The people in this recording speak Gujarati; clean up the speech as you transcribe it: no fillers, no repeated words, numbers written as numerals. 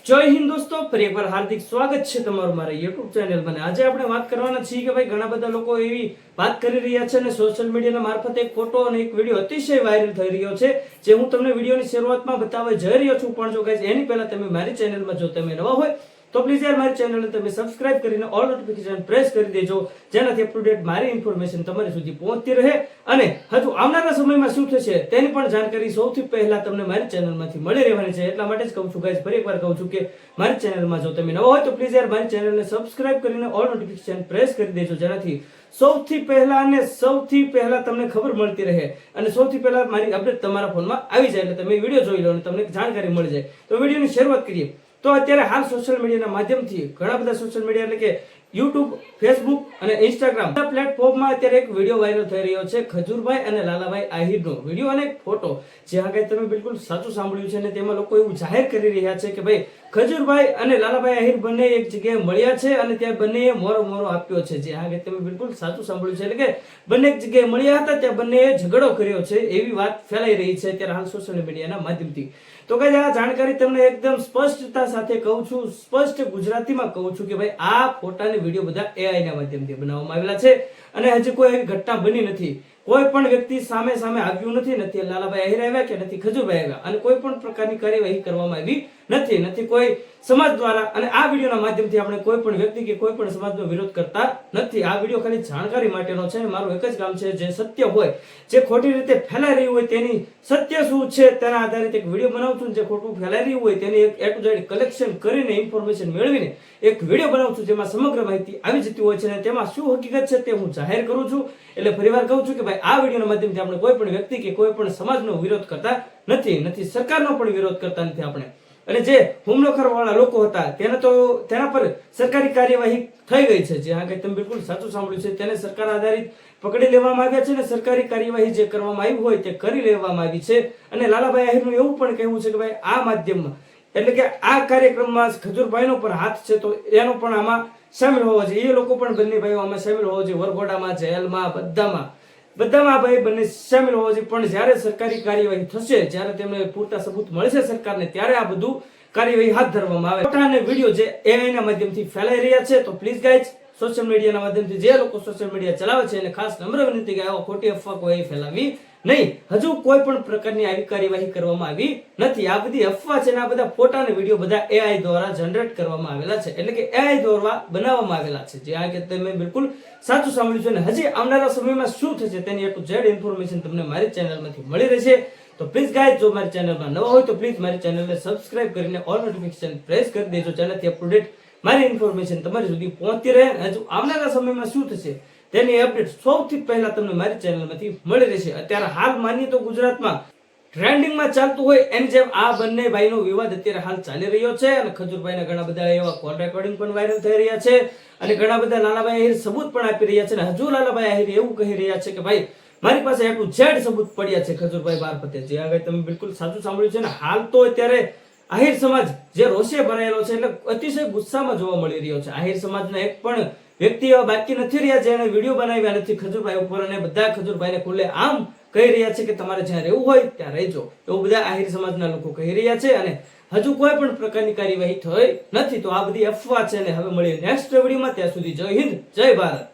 જય હિન્દ દોસ્તો, ફરી એકવાર હાર્દિક સ્વાગત છે તમારું મારા YouTube ચેનલ પર। આજે આપણે વાત કરવાના છીએ કે ભાઈ ઘણા બધા લોકો એવી વાત કરી રહ્યા છે અને સોશિયલ મીડિયાના મારફતે એક ફોટો અને એક વિડિયો અતિશય વાયરલ થઈ રહ્યો છે, જે હું તમને વિડિયોની શરૂઆતમાં બતાવવા જઈ રહ્યો છું। પણ જો ગાઈસ એની પહેલા તમે મારી ચેનલમાં જો તમે નવા હોય તો પ્લીઝ યાર મારી ચેનલને તમે સબસ્ક્રાઇબ કરીને ઓલ નોટિફિકેશન પ્રેસ કરી દેજો, જેનાથી અપ ટુ ડેટ મારી ઇન્ફોર્મેશન તમારી સુધી પહોંચતી રહે અને હજુ આવનારા સમયમાં શું થશે તેની પણ જાણકારી સૌથી પહેલા તમને મારી ચેનલમાંથી મળી રહેવાની છે। એટલા માટે જ કહું છું ગાઈસ, ફરી એકવાર કહું છું કે મારી ચેનલમાં જો તમે નવા હોય તો પ્લીઝ યાર મારી ચેનલને સબસ્ક્રાઇબ કરીને ઓલ નોટિફિકેશન પ્રેસ કરી દેજો, જેનાથી સૌથી પહેલા તમને ખબર મળતી રહે અને સૌથી પહેલા મારી અપડેટ તમારા ફોનમાં આવી જાય, એટલે તમે વિડીયો જોઈ લો અને તમને જાણકારી મળી જાય। તો વિડીયોની શરૂઆત કરીએ તો અત્યારે હાલ સોશિયલ મીડિયાના માધ્યમથી ઘણા બધા સોશિયલ મીડિયા એટલે કે YouTube, Facebook અને Instagram પ્લેટફોર્મમાં અત્યારે એક વિડીયો વાયરલ થઈ રહ્યો છે ખજૂરભાઈ અને લાલાભાઈ આહિરનો વિડીયો અને ફોટો, જે આ તમે બિલકુલ સાચું સાંભળ્યું છે અને તેમાં લોકો એવું જાહેર કરી રહ્યા છે કે ભાઈ ખજૂરભાઈ અને લાલાભાઈ આહિર બંને એક જગ્યાએ મળ્યા છે અને ત્યાં બંનેએ મોરો આપ્યો છે, જે આ તમે બિલકુલ સાચું સાંભળ્યું છે, એટલે કે બંને એક જગ્યાએ મળ્યા હતા, ત્યાં બંનેએ ઝઘડો કર્યો છે એવી વાત ફેલાઈ રહી છે અત્યારે હાલ સોશિયલ મીડિયાના માધ્યમથી। તો ગાઈસ આ જાણકારી તમને એકદમ સ્પષ્ટતા સાથે કહું છું, સ્પષ્ટ ગુજરાતીમાં કહું છું કે ભાઈ આ ફોટાની વિડીયો બધા AI ના માધ્યમથી બનાવવામાં આવેલા છે અને હજી કોઈ એવી ઘટના બની નથી, કોઈ પણ વ્યક્તિ સામે આવ્યું નથી લાલાભાઈ આહિર આવ્યા કે નથી ખજૂરભાઈ આવ્યા અને કોઈ પણ પ્રકારની કાર્યવાહી કરવામાં આવી નથી કોઈ સમાજ દ્વારા, અને આ વિડીયોના માધ્યમથી આપણે કોઈ પણ વ્યક્તિ કે કોઈ પણ સમાજનો વિરોધ કરતા નથી। આ વિડીયો ખાલી જાણકારી માટેનો છે અને મારું એક જ કામ છે, જે સત્ય હોય, જે ખોટી રીતે ફેલાઈ રહ્યું હોય તેની સત્ય શું છે તેના આધારિત એક વિડીયો બનાવું છું, જે ખોટું ફેલાઈ રહ્યું હોય તેની એક A to Z કલેક્શન કરીને ઇન્ફોર્મેશન મેળવીને એક વિડીયો બનાવું છું, જેમાં સમગ્ર માહિતી આવી જતી હોય છે અને તેમાં શું હકીકત છે તે હું જાહેર કરું છું। એટલે ફરીવાર કહું છું કે ભાઈ આ વિડીયોના માધ્યમથી આપણે કોઈ પણ વ્યક્તિ કે કોઈ પણ સમાજનો વિરોધ કરતા નથી સરકારનો પણ વિરોધ કરતા નથી આપણે, અને જે હુમલો કરવાવાળા લોકો હતા તેના પર સરકારી કાર્યવાહી થઈ ગઈ છે, જે આગળ તમે બિલકુલ સાચું સાંભળ્યું છે, તેને સરકાર આધારિત પકડી લેવામાં આવ્યા છે અને સરકારી કાર્યવાહી જે કરવામાં આવી હોય તે કરી લેવામાં આવી છે। અને લાલાભાઈ આહિરનું એવું પણ કહેવું છે કે ભાઈ આ માધ્યમમાં એટલે કે આ કાર્યક્રમમાં ખજૂરભાઈનો પણ હાથ છે, તો એનો પણ આમાં સામેલ હોવો જોઈએ, એ લોકો પણ બંને ભાઈઓ આમાં સામેલ હોવો જોઈએ, વરઘોડામાં, જેલમાં, બધામાં ભાઈ બંને સામેલ હોવા જોઈએ। પણ જ્યારે સરકારી કાર્યવાહી થશે, જ્યારે તેમને પૂરતા સબૂત મળશે સરકારને, ત્યારે આ બધું કાર્યવાહી હાથ ધરવામાં આવે। ફોટા અને વિડીયો જે AI ના માધ્યમથી ફેલાઈ રહ્યા છે, તો પ્લીઝ ગાઈઝ સોશિયલ મીડિયાના માધ્યમથી જે લોકો સોશિયલ મીડિયા ચલાવે છે એને ખાસ નમ્ર વિનંતી કે આવા ખોટી અફવા કોઈ ફેલાવી નહીં, હજુ કોઈ પણ પ્રકારની આવી કાર્યવાહી કરવામાં આવી નથી। આ બધી અફવા છે ને આ બધા ફોટા અને વિડીયો બધા AI દ્વારા જનરેટ કરવામાં આવેલા છે, એટલે કે AI દ્વારા બનાવવામાં આવેલા છે, જે આ કે તમે બિલકુલ સાચું સાંભળ્યું છે। અને હજી આવનારા સમયમાં શું થશે તેની A to Z ઇન્ફોર્મેશન તમને મારી ચેનલમાંથી મળી રહેશે। તો પ્લીઝ ગાઈઝ જો મારી ચેનલમાં નવા હોય તો પ્લીઝ મારી ચેનલને સબસ્ક્રાઇબ કરીને ઓલ નોટિફિકેશન પ્રેસ કરી દેજો, જેનાથી અપ ટુ ડેટ મારી ઇન્ફોર્મેશન તમારી સુધી પહોંચતી રહે। હજુ આવનારા સમયમાં શું થશે તેની અપડેટ સૌથી પહેલા તમને મારી ચેનલમાંથી મળી રહેશે। અત્યારે હાલ માનીએ તો ગુજરાતમાં ટ્રેન્ડિંગમાં ચાલતું હોય એની જેમ આ બંને ભાઈનો વિવાદ અત્યારે હાલ ચાલી રહ્યો છે અને ખજૂરભાઈના ઘણા બધા એવા કોલ રેકોર્ડિંગ પણ વાયરલ થઈ રહ્યા છે અને ઘણા બધા લાલાભાઈ આહિર સબૂત પણ આપી રહ્યા છે અને હજુ લાલાભાઈ આહિર એવું કહી રહ્યા છે કે ભાઈ મારી પાસે A to Z સબૂત પડ્યા છે ખજૂરભાઈ મારફતે, જે આગળ તમે બિલકુલ સાચું સાંભળ્યું છે। ને હાલ તો અત્યારે આહિર સમાજ જે રોષે ભરાયેલો છે, એટલે અતિશય ગુસ્સામાં જોવા મળી રહ્યો છે। આહિર સમાજના એક પણ વ્યક્તિ એવા બાકી નથી રહ્યા જેને વિડીયો બનાવ્યા નથી ખજૂરભાઈ ઉપર, અને બધા ખજૂરભાઈને ખુલ્લે આમ કહી રહ્યા છે કે તમારે જ્યાં રહેવું હોય ત્યાં રહેજો, એવું બધા આહિર સમાજના લોકો કહી રહ્યા છે અને હજુ કોઈ પણ પ્રકારની કાર્યવાહી થઈ નથી। તો આ બધી અફવા છે અને હવે મળીએ નેક્સ્ટ વિડીયોમાં, ત્યાં સુધી જય હિન્દ, જય ભારત।